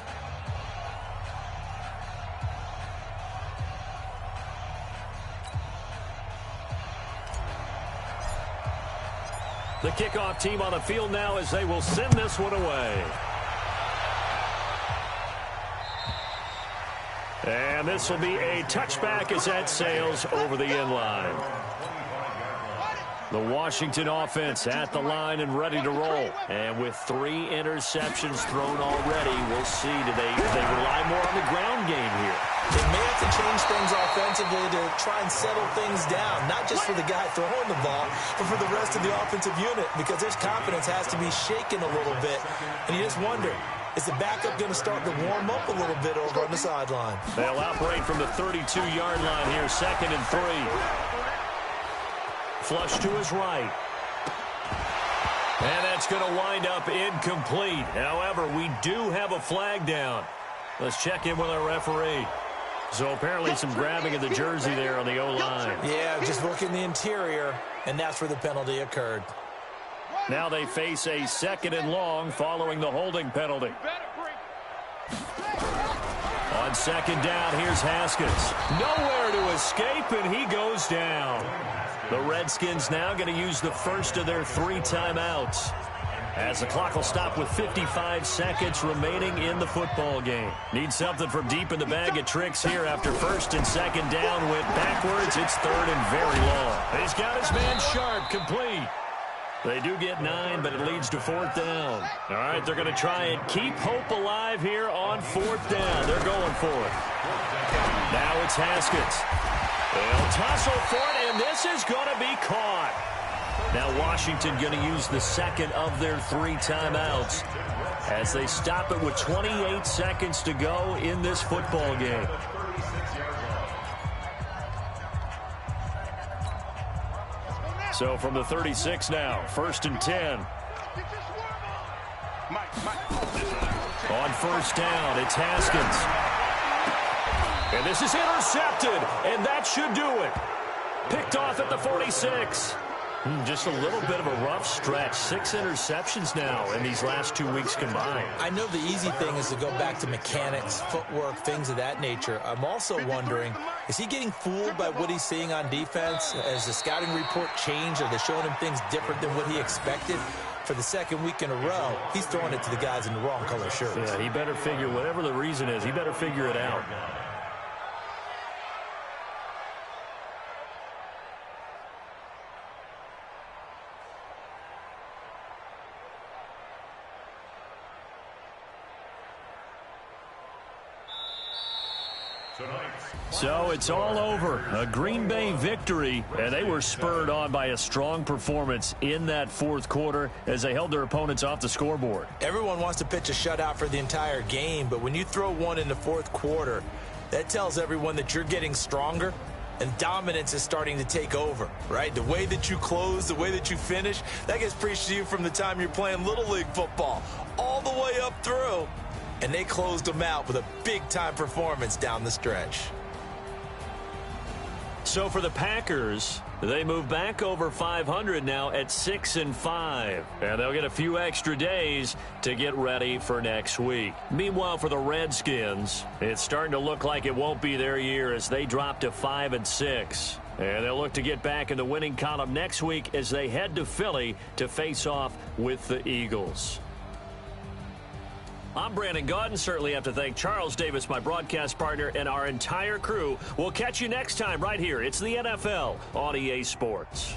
The kickoff team on the field now as they will send this one away. And this will be a touchback as that sails over the end line. The Washington offense at the line and ready to roll. And with 3 interceptions thrown already, we'll see. Do they rely more on the ground game here? They may have to change things offensively to try and settle things down, not just for the guy throwing the ball, but for the rest of the offensive unit, because his confidence has to be shaken a little bit. And you just wonder, is the backup going to start to warm up a little bit over on the sideline? They'll operate from the 32-yard line here, 2nd and 3. Flush to his right. And that's going to wind up incomplete. However, we do have a flag down. Let's check in with our referee. So apparently some grabbing of the jersey there on the O-line. Yeah, just look in the interior, and that's where the penalty occurred. Now they face a 2nd and long following the holding penalty. On 2nd down, here's Haskins. Nowhere to escape, and he goes down. The Redskins now going to use the first of their 3 timeouts, as the clock will stop with 55 seconds remaining in the football game. Need something from deep in the bag of tricks here after 1st and 2nd down. Went backwards. It's 3rd and very long. He's got his man Sharp complete. They do get 9, but it leads to 4th down. All right, they're going to try and keep hope alive here on 4th down. They're going for it. Now it's Haskins. They'll tussle for it, and this is going to be caught. Now Washington going to use the 2nd of their 3 timeouts as they stop it with 28 seconds to go in this football game. So from the 36 now, 1st and 10. On 1st down, it's Haskins. And this is intercepted, and that should do it. Picked off at the 46. Just a little bit of a rough stretch. 6 interceptions now in these last 2 weeks combined. I know the easy thing is to go back to mechanics, footwork, things of that nature. I'm also wondering, is he getting fooled by what he's seeing on defense? Has the scouting report changed? Are they showing him things different than what he expected? For the 2nd week in a row, he's throwing it to the guys in the wrong color shirts. Yeah, he better figure, whatever the reason is, he better figure it out. So it's all over. A Green Bay victory, and they were spurred on by a strong performance in that 4th quarter as they held their opponents off the scoreboard. Everyone wants to pitch a shutout for the entire game, but when you throw one in the 4th quarter, that tells everyone that you're getting stronger and dominance is starting to take over, right? The way that you close, the way that you finish, that gets preached to you from the time you're playing Little League football all the the way up through. And they closed them out with a big-time performance down the stretch. So for the Packers, they move back over 500 now at 6-5. And they'll get a few extra days to get ready for next week. Meanwhile, for the Redskins, it's starting to look like it won't be their year as they drop to 5-6. And they'll look to get back in the winning column next week as they head to Philly to face off with the Eagles. I'm Brandon Gaudin. Certainly have to thank Charles Davis, my broadcast partner, and our entire crew. We'll catch you next time right here. It's the NFL on EA Sports.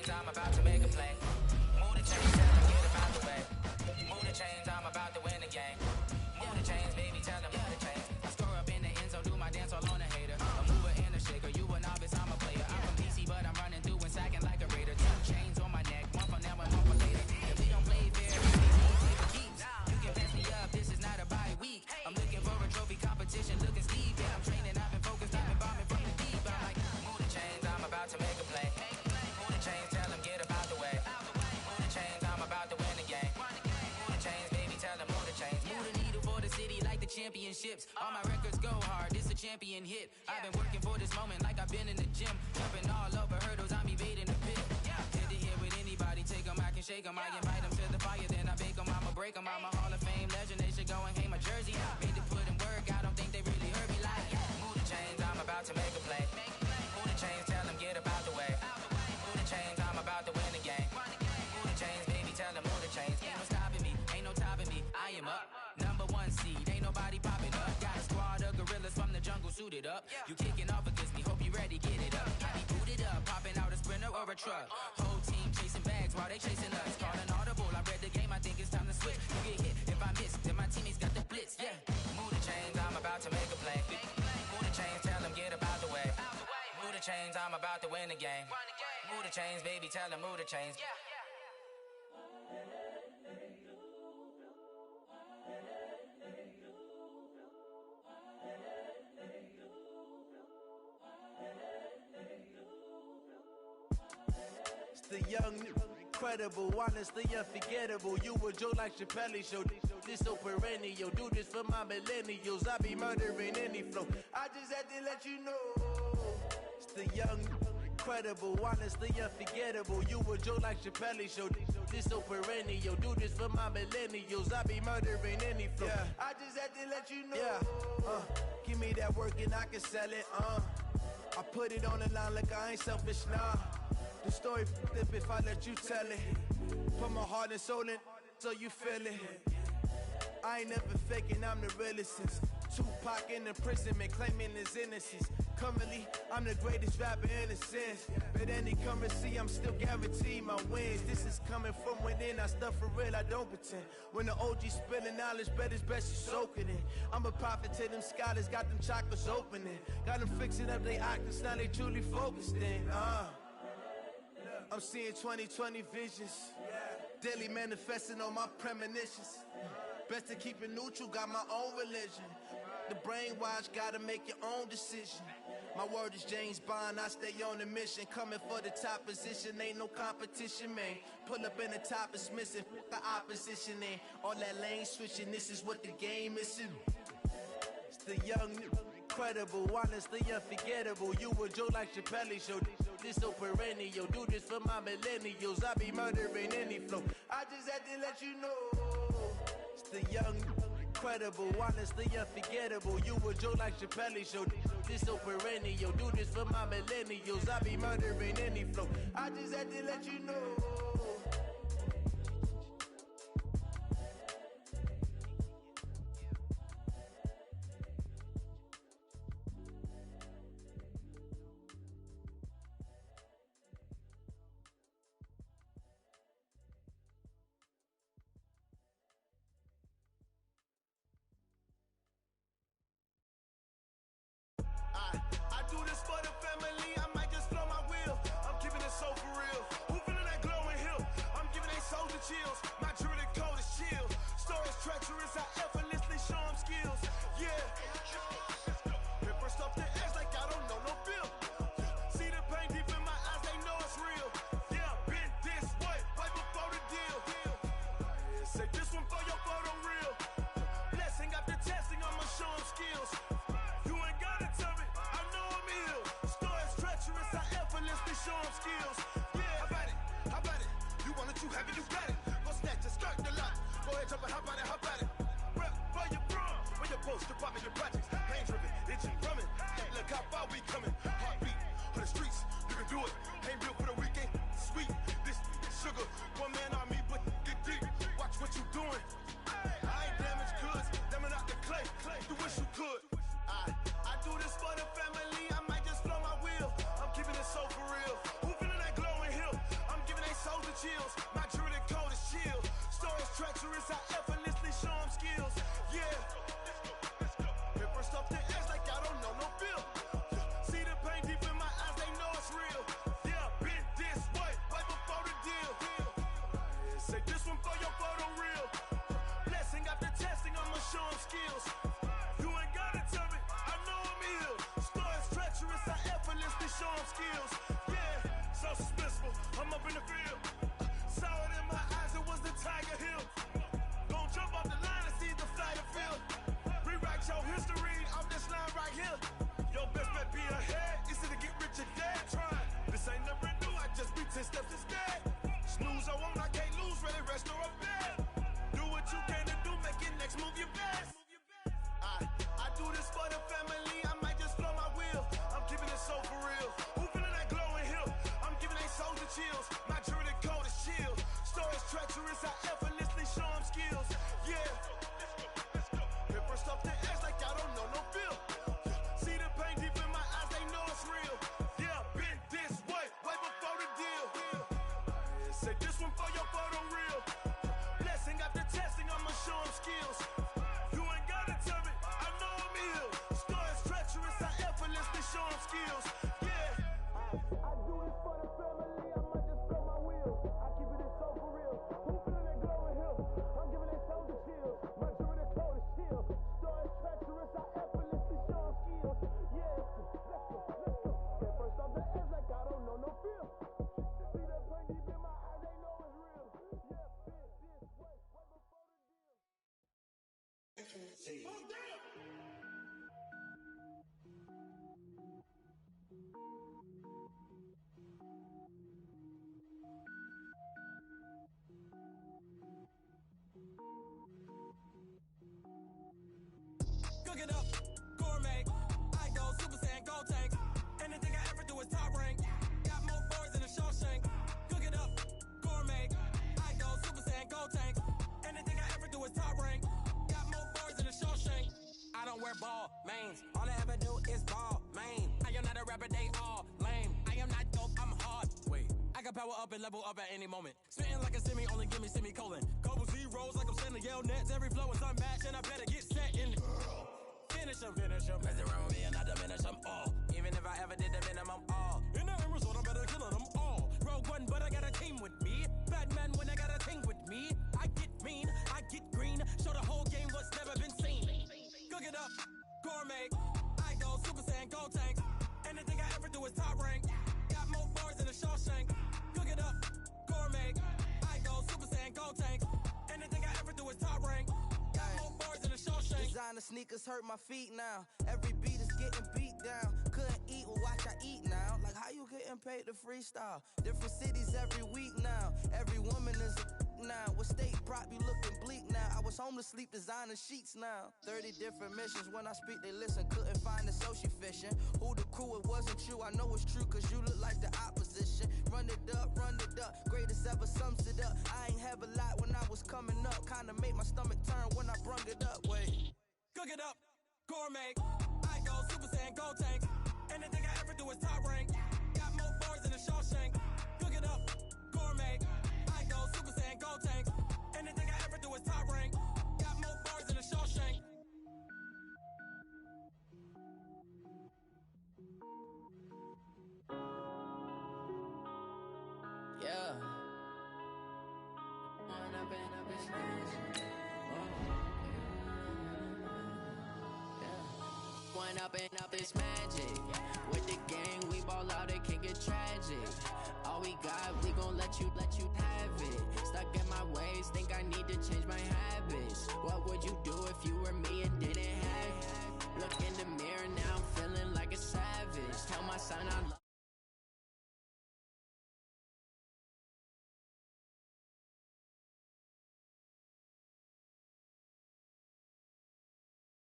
I'm about to make a play. Move the chains, tell them get about the way. Move the chains, I'm about to win the game. Move the chains, baby, tell them move the chains. I score up in the end zone, do my dance all on a hater. A mover and a shaker, you a novice, I'm a player. I'm from DC, but I'm running through and sacking like a raider. 2 chains on my neck, one for now and one for later. If we don't play fair, we play for keeps. You can pass me up, this is not a bye week. I'm looking for a trophy competition, looking steep. Yeah, I'm training, I've been focused, I've been bombing from the deep. I'm like, move the chains, I'm about to make a play. Move the chains, tell them get about the way. Move the chains, I'm about to win the game. Move the chains, baby, tell them move the chains. Move the needle for the city like the championships. All my records go hard, this a champion hit. I've been working for this moment like I've been in the gym. Jumping all over hurdles, I'm evading the pit. Head to head with anybody, take them, I can shake them. I invite them to the fire, then I bake them. I'ma break them, I'm a Hall of Fame legend. They should go and hang my jersey. Made to put in work, I don't think they really heard me like. Move the chains, I'm about to make a play. Move the chains, tell them get about the way. Move the chains, I'm about to win the game. Move the chains, baby, tell them move the chains. Ain't no stopping me, ain't no topping me. I am up, #1 seed, ain't nobody popping up. Got a squad of gorillas from the jungle suited up. You kicking off against me, hope you ready, get it up. I be booted up, popping out a sprinter or a truck. Whole team chasing bags while they chasing us. Calling audible, I read the game, I think it's time to switch. You get hit, if I miss, then my teammates got the blitz, yeah. Move the chains, I'm about to make a play. Move the chains, tell them get about the way. Move the chains, I'm about to win the game. Move the chains, baby, tell them move the chains. It's the young, incredible, honestly unforgettable. You a Joe like Chappelle show. This so perennial. Do this for my millennials. I be murdering any flow. I just had to let you know. It's the young, incredible, honestly unforgettable. You a Joe like Chappelle show. This so perennial. Do this for my millennials. I be murdering any flow. Yeah. I just had to let you know. Yeah. Give me that work and I can sell it. I put it on the line like I ain't selfish, nah. The story f***ed up if I let you tell it. Put my heart and soul in so you feel it. I ain't never faking, I'm the realest since Tupac in imprisonment, claiming his innocence. Currently, I'm the greatest rapper in a sense. But any currency, I'm still guaranteed my wins. This is coming from within, I stuff for real, I don't pretend. When the OG spilling knowledge, bet it's best you soak it in. I'm a prophet to them scholars, got them chakras opening. Got them fixing up they octaves, now they truly focused in. I'm seeing 2020 visions. Daily manifesting on my premonitions. Best to keep it neutral, got my own religion. The brainwash, gotta make your own decision. My word is James Bond, I stay on a mission. Coming for the top position, ain't no competition, man. Pull up in the top, it's missing, the opposition in. All that lane switching, this is what the game is. It's the young, incredible, honestly unforgettable. You a joke like Chappelle show. This so perennial, do this for my millennials. I be murdering any flow. I just had to let you know. It's the young, incredible, honestly unforgettable. You a joke like Chappelle show. This so perennial, do this for my millennials. I be murdering any flow. I just had to let you know. I do this for the family, I might just flow my wheel. I'm keeping it so for real. Who feeling that glowing hill? I'm giving they soldier chills. My jewelry code is chill. Stories treacherous, I effortlessly show them skills. Yeah. Paper stuff the edge like I don't know no feel. See the pain deep in my eyes, they know it's real. Yeah, been this way, right before the deal. Say this one for your photo real. Blessing after testing, I'ma show them skills. You ain't gotta tell me, I know I'm ill. Stories treacherous, I effortlessly show them skills. Yeah, how about it? You want it, you have it, you got it. Go snatch a skirt the lot. Go ahead, jump it, how about it? Rep where you from? Where you post, department, your projects. Pain driven, itching, drumming. Look how far we coming. Heartbeat on the streets, you can do it. Ain't built for the weekend, sweet. This sugar, one man army, but get deep. Watch what you doing. I ain't damaged goods, damn out the clay. You wish you could. I do this for the family, I might just flow my wheel. I'm keeping it so for real. Who feeling that glowing hill? I'm giving they soldier chills. My jewelry code is chill. Stories treacherous, I effortlessly show them skills. Yeah. Paper stuff the edge like I don't know no feel. See the pain deep in my eyes, they know it's real. Yeah, been this way, right before the deal. Say this one for your photo real. Blessing after testing, I'ma show them skills. You ain't gotta tell me, I know I'm ill. Stories treacherous, I effortlessly show them skills. Yeah, so suspenseful, I'm up in the field. Saw it in my eyes, it was the Tiger Hill. Gon' jump off the line and see the flight of field. Rewrite your history, I'm this line right here. Your best bet be ahead, easy to get rich or dead. Trying, this ain't never new, I just be 10 steps instead. Snooze I won't, I can't lose, ready, rest or a bed. Do what you can to do, make it next move your best. I do this for the family, I might just flow my wheel. I'm keeping it so for real. Who feeling that glowing hill? I'm giving they soldier chills. My jewelry code is chill. Stories treacherous, I effortlessly show them skills. Yeah. Paper stuff the edge like I don't know no feel. See the pain deep in my eyes, they know it's real. Yeah, been this way, right before the deal. Say this one for your photo real. Blessing after testing, I'ma show them skills. You ain't gotta tell me, I know I'm ill. Stories treacherous, I effortlessly show them skills. Yeah. I do it for the family, I might just blow my wheel. I keep it so for real. Who feeling that glowing hill? I'm giving they soldier chills. My jewelry code is chill. Stories treacherous, I effortlessly show them skills. Yeah, let's go. At first off the edge like I don't know no feel. See that pain deep in my eyes, they know it's real. Yeah, been this way, right before the deal. Cook it up, gourmet. I go Super Saiyan, gold tank. Anything I ever do is top rank. Got more boys than a show power up and level up at any moment. Spitting like a semi, only give me semicolon. Couple zeros like I'm sending yell nets. Every flow is unmatched, and I better get set in. Finish them. Mess around with me and I diminish them all. Even if I ever did the minimum, all. In the end result, I'm better killing them all. Rogue One, but I got a team with me. Batman when I got a team with me. I get mean, I get green. Show the whole game what's never been seen. Cook it up, gourmet. I go Super Saiyan, gold tank. Anything I ever do is top rank. Got more bars than a Shawshank. Cook it up, gourmet. I go Super Saiyan, gold tank. Anything I ever do is top rank. Got more bars than a Shawshank. Designer sneakers hurt my feet now. Every beat is getting beat down. Couldn't eat, well watch I eat now. Like how you getting paid to freestyle? Different cities every week now. Every woman is a now. What state prop you looking bleak now? I was homeless, sleep designer sheets now. 30 different missions. When I speak they listen. Couldn't find the social fishing. Who the crew, it wasn't true. I know it's true cause you look like the opposition. Run it up. Greatest ever sums it up. I ain't have a lot when I was coming up. Kinda made my stomach turn when I brung it up. Wait. Cook it up, gourmet. I go Super Saiyan, gold tank. Anything I ever do is top rank. Got more bars than a Shawshank. Cook it up, gourmet. I go Super Saiyan, gold tank. Anything I ever do is top rank. Got more bars than a Shawshank. Yeah. One up and up is magic. With the gang, we ball out, it can get tragic. All we got, we gon' let you have it. Stuck in my way,